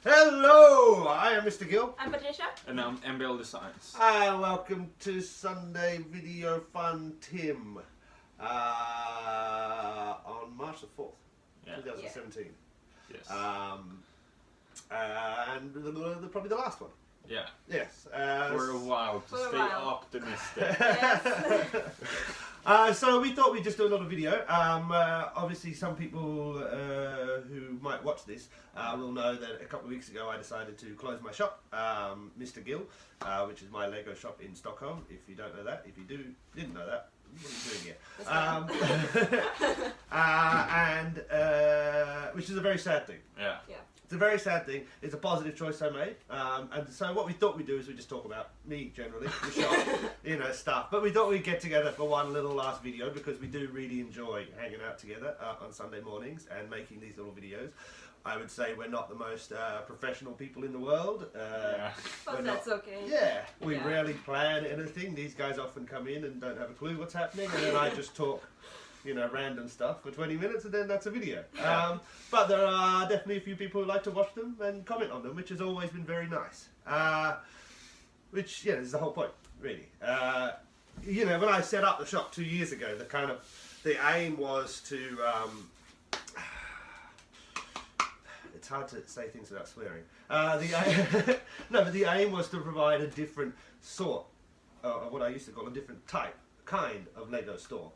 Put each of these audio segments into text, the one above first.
Hello, I am Mr.Gill. I'm Patricia. And I'm MBL Designs. And welcome to Sunday Video Fun Tim on March the 4th, 2017. Yes. And probably the last one. Yeah. Yes. For a while, to stay optimistic. So we thought we'd just do another video. Obviously some people who might watch this will know that a couple of weeks ago I decided to close my shop, Mr.Gill, which is my Lego shop in Stockholm. If you don't know that, if you didn't know that, what are you doing here? Which is a very sad thing. Yeah. It's a very sad thing. It's a positive choice I made. And so what we thought we'd do is we just talk about me generally, the shop, stuff. But we thought we'd get together for one little last video because we do really enjoy hanging out together on Sunday mornings and making these little videos. I would say we're not the most professional people in the world. But that's okay. Yeah, we rarely plan anything. These guys often come in and don't have a clue what's happening, and then I just talk random stuff for 20 minutes, and then that's a video. But there are definitely a few people who like to watch them and comment on them, which has always been very nice. Which is the whole point, really. When I set up the shop 2 years ago, the aim was to. It's hard to say things without swearing. But the aim was to provide a different sort of what I used to call a different kind of Lego store.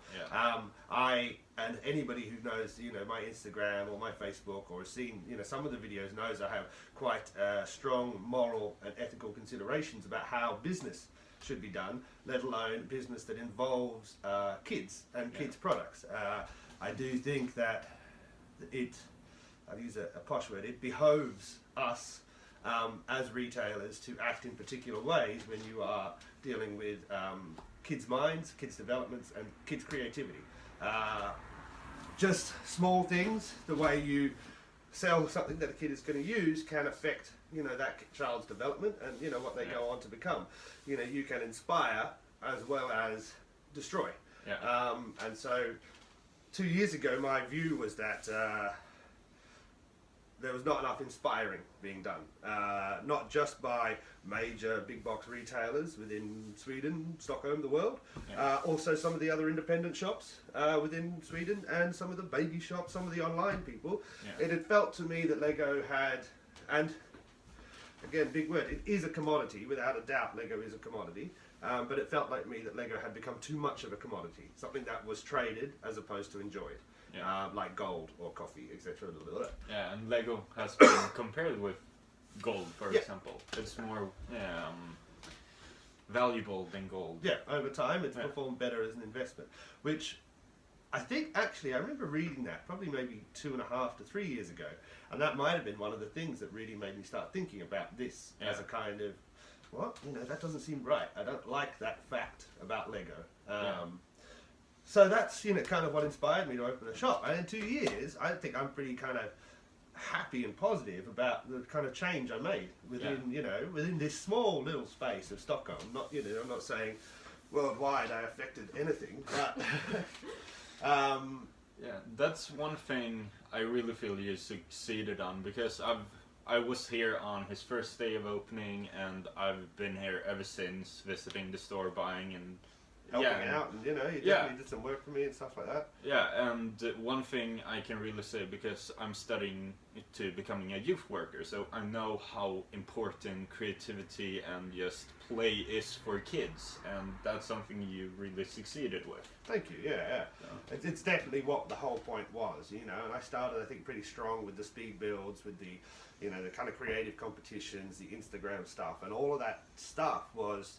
And anybody who knows my Instagram or my Facebook or has seen some of the videos knows I have quite strong moral and ethical considerations about how business should be done, let alone business that involves kids and kids products. I do think that I'll use a posh word, it behoves us as retailers to act in particular ways when you are dealing with kids' minds, kids' developments, and kids' creativity. Just small things, the way you sell something that a kid is going to use can affect that child's development and what they go on to become. You can inspire as well as destroy. And so 2 years ago my view was that there was not enough inspiring being done, not just by major big box retailers within Sweden, Stockholm, the world, also some of the other independent shops within Sweden, and some of the baby shops, some of the online people. It had felt to me that Lego had, and again, big word, it is a commodity, without a doubt Lego is a commodity, but it felt like me that Lego had become too much of a commodity, something that was traded as opposed to enjoyed. Like gold or coffee, etc. Yeah, and Lego has been compared with gold, for example. It's more valuable than gold. Yeah, over time it's performed better as an investment, which I think actually I remember reading that probably maybe 2.5 to 3 years ago, and that might have been one of the things that really made me start thinking about this as a kind of, that doesn't seem right. I don't like that fact about Lego. So that's kind of what inspired me to open a shop. And in 2 years, I think I'm pretty kind of happy and positive about the kind of change I made within within this small little space of Stockholm. Not I'm not saying worldwide I affected anything, but that's one thing I really feel you succeeded on, because I was here on his first day of opening, and I've been here ever since, visiting the store, buying and helping out, and you definitely did some work for me and stuff like that. And one thing I can really say, because I'm studying to becoming a youth worker, so I know how important creativity and just play is for kids, and that's something you really succeeded with. Thank you. It's definitely what the whole point was, and I started I think pretty strong with the speed builds, with the the kind of creative competitions, the Instagram stuff, and all of that stuff was,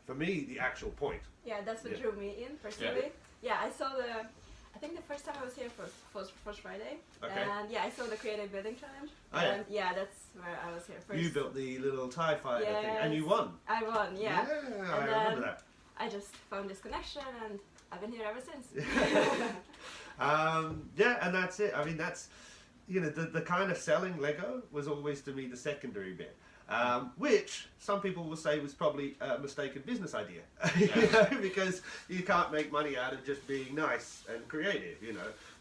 for me, the actual point. Yeah, that's what drew me in personally. I saw I think the first time I was here was first Friday. And I saw the creative building challenge. And that's where I was here first. You built the little TIE fighter thing, and you won. I won, Yeah, I remember that. I just found this connection, and I've been here ever since. And that's it. I mean, that's the kind of selling Lego was always to me the secondary bit. Which some people will say was probably a mistaken business idea, because you can't make money out of just being nice and creative,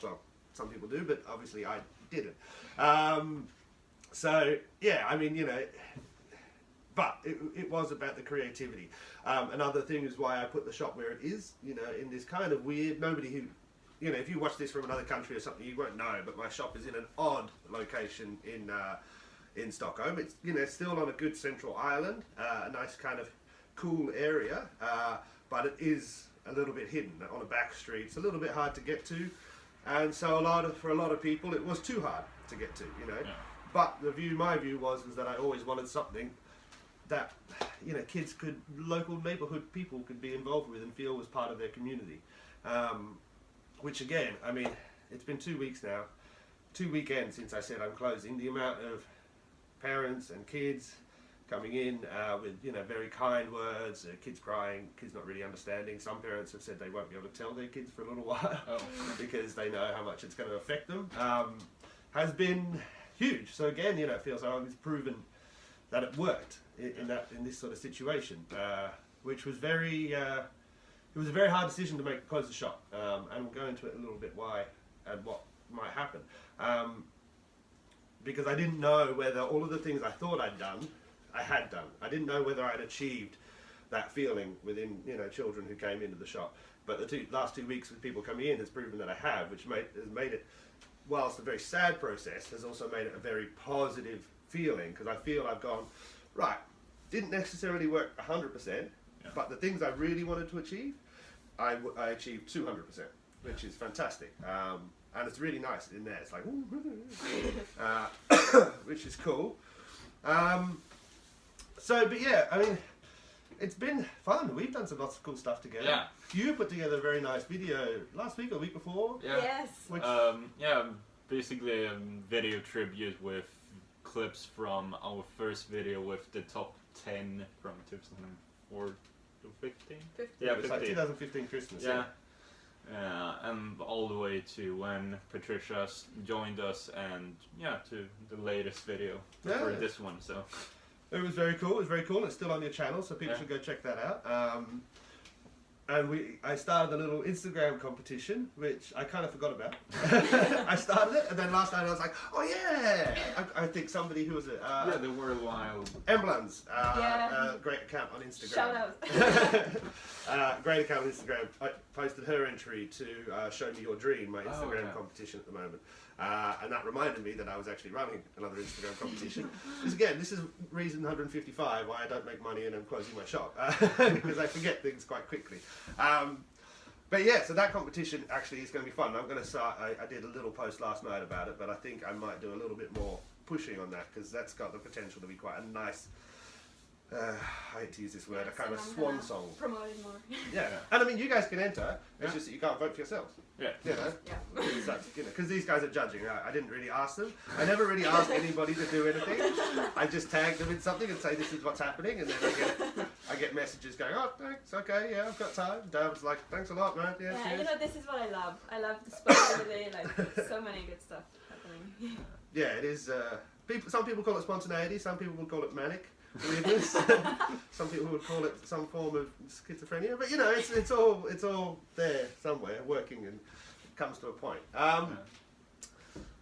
Well, some people do, but obviously I didn't. So yeah, I mean, but it was about the creativity. Another thing is why I put the shop where it is, in this kind of weird, nobody who, if you watch this from another country or something, you won't know, but my shop is in an odd location in Stockholm. It's, still on a good central island, a nice kind of cool area, but it is a little bit hidden on a back street. It's a little bit hard to get to, and so for a lot of people, it was too hard to get to, Yeah. But my view was that I always wanted something that local neighborhood people could be involved with and feel was part of their community. Which again, I mean, it's been 2 weeks now, 2 weekends since I said I'm closing. The amount of parents and kids coming in with very kind words, kids crying, kids not really understanding. Some parents have said they won't be able to tell their kids for a little while because they know how much it's going to affect them. Has been huge. So again, it feels like it's proven that it worked in this sort of situation, which was it was a very hard decision to make to close the shop, and we'll go into it a little bit why and what might happen, because I didn't know whether all of the things I thought I had done. I didn't know whether I'd achieved that feeling within children who came into the shop. But the last 2 weeks with people coming in has proven that I have, which has made it, whilst a very sad process, has also made it a very positive feeling, because I feel I've gone, right, didn't necessarily work 100%, but the things I really wanted to achieve, I achieved 200%, which is fantastic. And it's really nice in there. It's like, which is cool. But yeah, I mean, it's been fun. We've done some lots of cool stuff together. Yeah. You put together a very nice video last week or week before. Yeah. Yes. Which, Basically a video tribute with clips from our first video with the top 10 from 2004 to 15? 15. Yeah, it was like 2015 Christmas. Yeah. And all the way to when Patricia joined us, and to the latest video for this one. So it was very cool. It's still on your channel, so people should go check that out. And I started a little Instagram competition, which I kind of forgot about. I started it, and then last night I was like, oh yeah! I think somebody, who was it? the Worldwide Emblands, great account on Instagram. Shout out. Great account on Instagram. I posted her entry to Show Me Your Dream, my Instagram competition at the moment. And that reminded me that I was actually running another Instagram competition. This is reason 155 why I don't make money and I'm closing my shop, because I forget things quite quickly. But yeah, so that competition actually is going to be fun. I'm going to start. I did a little post last night about it, but I think I might do a little bit more pushing on that, because that's got the potential to be quite a nice, I hate to use this word, a kind of swan song. Promote it more. Yeah, and I mean, you guys can enter. It's just that you can't vote for yourselves. Yeah. Because these guys are judging. I didn't really ask them. I never really asked anybody to do anything. I just tag them in something and say this is what's happening, and then I get messages going, oh, thanks, okay, yeah, I've got time. David's like, thanks a lot, man. Yeah, this is what I love. I love the spontaneity, so many good stuff happening. Yeah, it is. Some people call it spontaneity. Some people would call it manic weirdness. Some people would call it some form of schizophrenia, but it's all there somewhere working, and it comes to a point.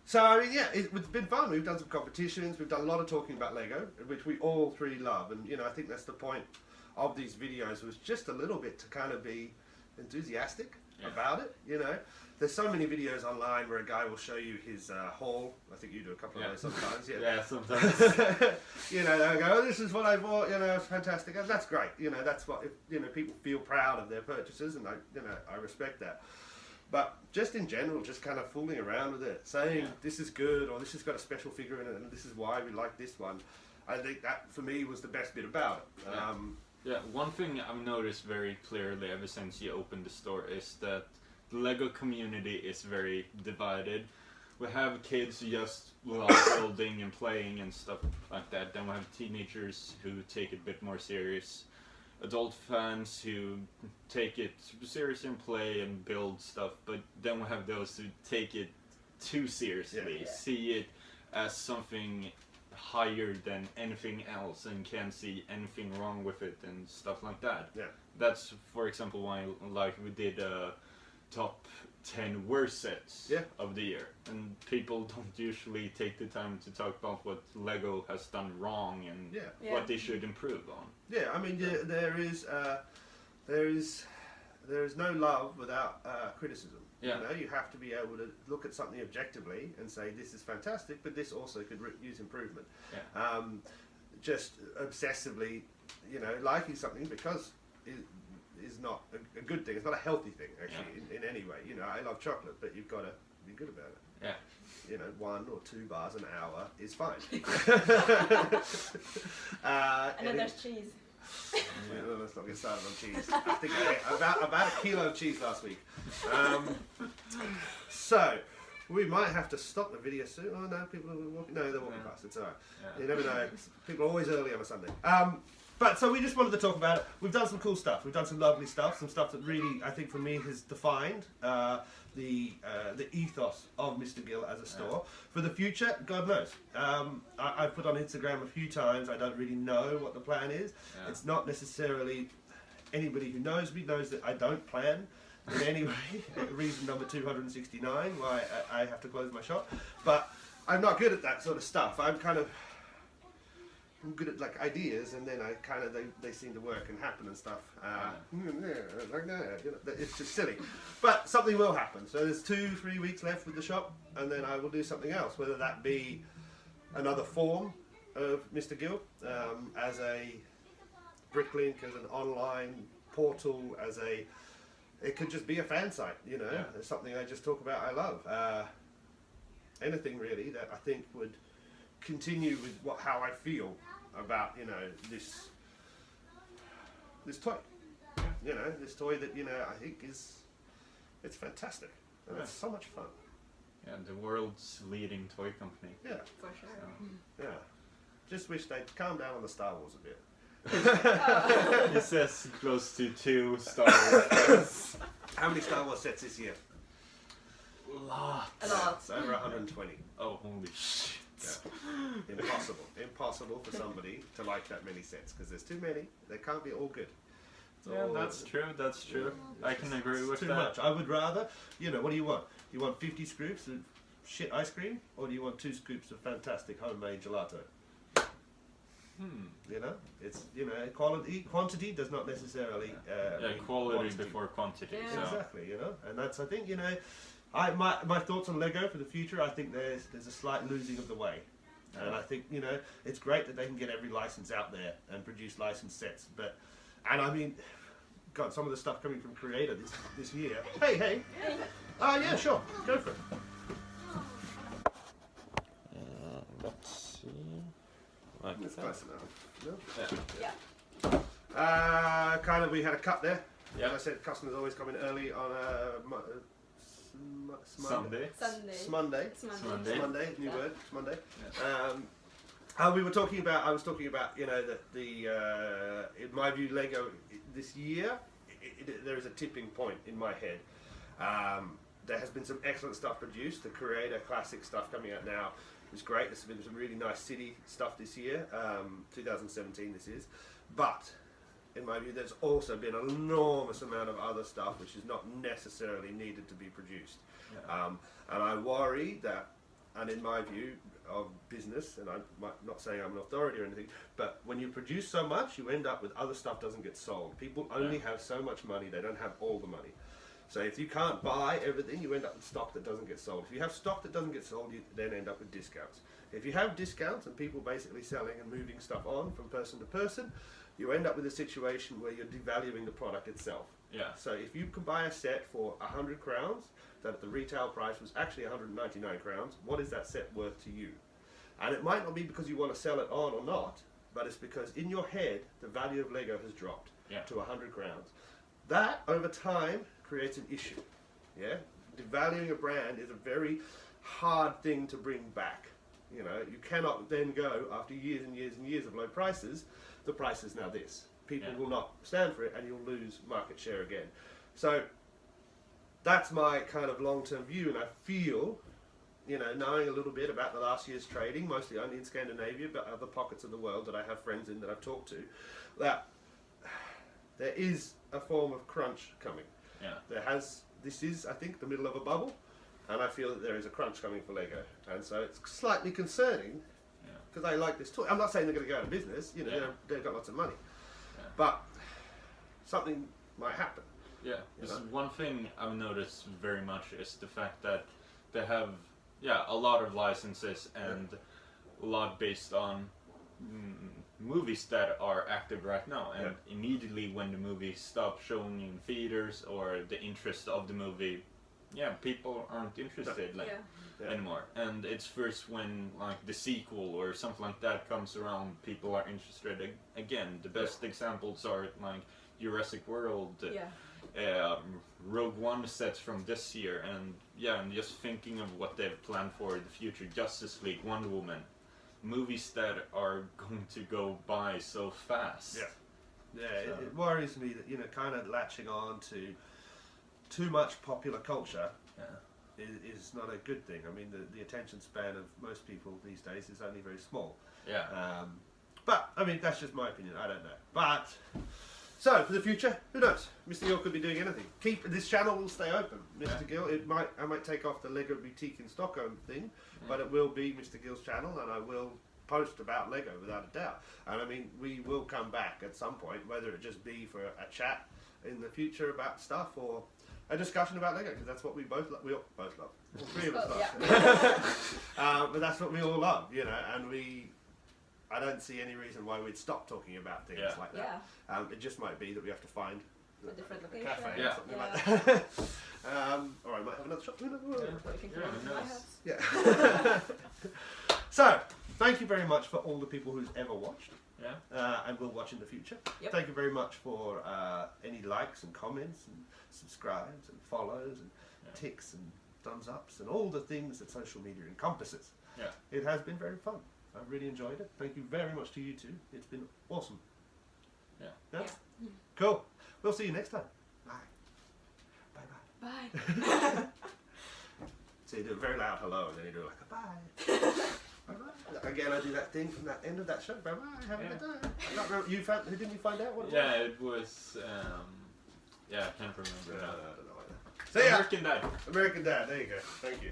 So I mean, it's been fun. We've done some competitions. We've done a lot of talking about Lego, which we all three love, and I think that's the point of these videos, was just a little bit to kind of be enthusiastic about it. There's so many videos online where a guy will show you his haul. I think you do a couple of those sometimes. Yeah, sometimes. They'll go, oh, this is what I bought. It's fantastic. And that's great. That's what people feel proud of their purchases, and I respect that. But just in general, just kind of fooling around with it, saying this is good, or this has got a special figure in it, and this is why we like this one. I think that for me was the best bit about it. One thing I've noticed very clearly ever since you opened the store is that the Lego community is very divided. We have kids who just love building and playing and stuff like that. Then we have teenagers who take it a bit more serious. Adult fans who take it super serious and play and build stuff. But then we have those who take it too seriously, see it as something higher than anything else and can't see anything wrong with it and stuff like that. Yeah. That's, for example, why we did a top 10 worst sets Yeah. of the year, and people don't usually take the time to talk about what Lego has done wrong and Yeah. what they should improve on. Yeah, I mean, there is no love without criticism. Yeah. You know, you have to be able to look at something objectively and say this is fantastic, but this also could use improvement. Yeah. Just obsessively, you know, liking something because it is not a good thing. It's not a healthy thing, actually, in any way. You know, I love chocolate, but you've got to be good about it. Yeah. You know, 1 or 2 bars an hour is fine. And then there's cheese. Well, let's not get started on cheese. I think I ate about a kilo of cheese last week. So, we might have to stop the video soon. Oh no, people are walking. No, they're walking past. It's alright. Yeah. You never know. People are always early on a Sunday. But so we just wanted to talk about it. We've done some cool stuff. We've done some lovely stuff. Some stuff that really, I think, for me, has defined the ethos of Mr. Gill as a store. For the future, God knows. I've put on Instagram a few times. I don't really know what the plan is. Yeah. It's not necessarily anybody who knows me knows that I don't plan in any way. Reason number 269 why I have to close my shop. But I'm not good at that sort of stuff. I'm good at like ideas, and then I kind of they seem to work and happen and stuff. Like that, you know, it's just silly. But something will happen. So there's 2-3 weeks left with the shop, and then I will do something else. Whether that be another form of Mr. Gill as a bricklink, as an online portal, it could just be a fan site. You know, it's something I just talk about. I love anything really that I think would continue with how I feel about, you know, this toy. You know, this toy that, you know, I think it's fantastic. And it's so much fun. Yeah, the world's leading toy company. Yeah. For sure. Yeah. Just wish they'd calm down on the Star Wars a bit. It says close to 2 Star Wars. How many Star Wars sets this year? A lot. A lot. It's over 120. Oh, holy shit. Yeah. Impossible for somebody to like that many sets, because there's too many. They can't be all good. Yeah, that's true. I can agree with too that. much. I would rather, you know, what do you want? You want 50 scoops of shit ice cream, or do you want 2 scoops of fantastic homemade gelato? You know, it's, you know, quantity does not necessarily mean quality quantity before quantity. Yeah. So. Exactly, you know, and that's, I think, you know, my thoughts on Lego for the future. I think there's a slight losing of the way, and I think, you know, it's great that they can get every license out there and produce licensed sets, and I mean, God, some of the stuff coming from Creator this year. Hey. Yeah, sure, go for it. Let's see. Like It's close enough. No? Yeah. Kind of, we had a cut there. Yeah. As I said, customers always come in early on Sunday. Monday. It's Monday, new word, Monday. Yeah. I was talking about, you know, that in my view, Lego this year, there is a tipping point in my head. There has been some excellent stuff produced. The Creator Classic stuff coming out now is great. There's been some really nice city stuff this year, 2017 this is. But in my view, there's also been an enormous amount of other stuff which is not necessarily needed to be produced. Yeah. And I worry that, and in my view of business, and I'm not saying I'm an authority or anything, but when you produce so much, you end up with other stuff doesn't get sold. People only have so much money, they don't have all the money. So if you can't buy everything, you end up with stock that doesn't get sold. If you have stock that doesn't get sold, you then end up with discounts. If you have discounts and people basically selling and moving stuff on from person to person, you end up with a situation where you're devaluing the product itself. Yeah. So if you can buy a set for 100 crowns, that at the retail price was actually 199 crowns, what is that set worth to you? And it might not be because you want to sell it on or not, but it's because in your head, the value of Lego has dropped to 100 crowns. That, over time, creates an issue. Yeah? Devaluing a brand is a very hard thing to bring back. You know, you cannot then go, after years and years and years of low prices, the price is now this. People will not stand for it, and you'll lose market share again. So that's my kind of long-term view, and I feel, you know, knowing a little bit about the last year's trading, mostly only in Scandinavia, but other pockets of the world that I have friends in that I've talked to, that there is a form of crunch coming. Yeah. There has this is, I think, the middle of a bubble, and I feel that there is a crunch coming for Lego, and so it's slightly concerning because I like this toy. I'm not saying they're going to go out of business. You know, they've got lots of money, but something might happen. Yeah, one thing I've noticed very much is the fact that they have a lot of licenses and a lot based on movies that are active right now, and immediately when the movie stops showing in theaters or the interest of the movie, people aren't interested anymore. And it's first when like the sequel or something like that comes around, people are interested again. The best examples are like Jurassic World, Rogue One sets from this year, and just thinking of what they've planned for the future, Justice League, Wonder Woman, movies that are going to go by so fast. It worries me that, you know, kind of latching on to too much popular culture is not a good thing. I mean, the attention span of most people these days is only very small. But I mean, that's just my opinion. I don't know. But so for the future, who knows? Mr. Gill could be doing anything. This channel will stay open. Mr. Gill, I might take off the Lego Boutique in Stockholm thing, but it will be Mr. Gill's channel, and I will post about Lego without a doubt. And I mean, we will come back at some point, whether it just be for a chat in the future about stuff or a discussion about Lego, because that's what we both love. We all both love. All three of us love. But that's what we all love, you know, and I don't see any reason why we'd stop talking about things like that. It just might be that we have to find a different location. Cafe or something like that. Or I might have another shop. So, thank you very much for all the people who's ever watched. And will watch in the future. Thank you very much for any likes and comments and subscribes and follows and ticks and thumbs ups and all the things that social media encompasses. It has been very fun. I've really enjoyed it. Thank you very much to you two. It's been awesome. Cool. We'll see you next time. Bye. Bye. So you do a very loud hello and then you do like a bye. Bye-bye. Again, I do that thing from that end of that show. Bye-bye. Have a good day. I don't remember. Didn't you find out what it was? It was. I can't remember. I don't know either. So American Dad. American Dad. There you go. Thank you.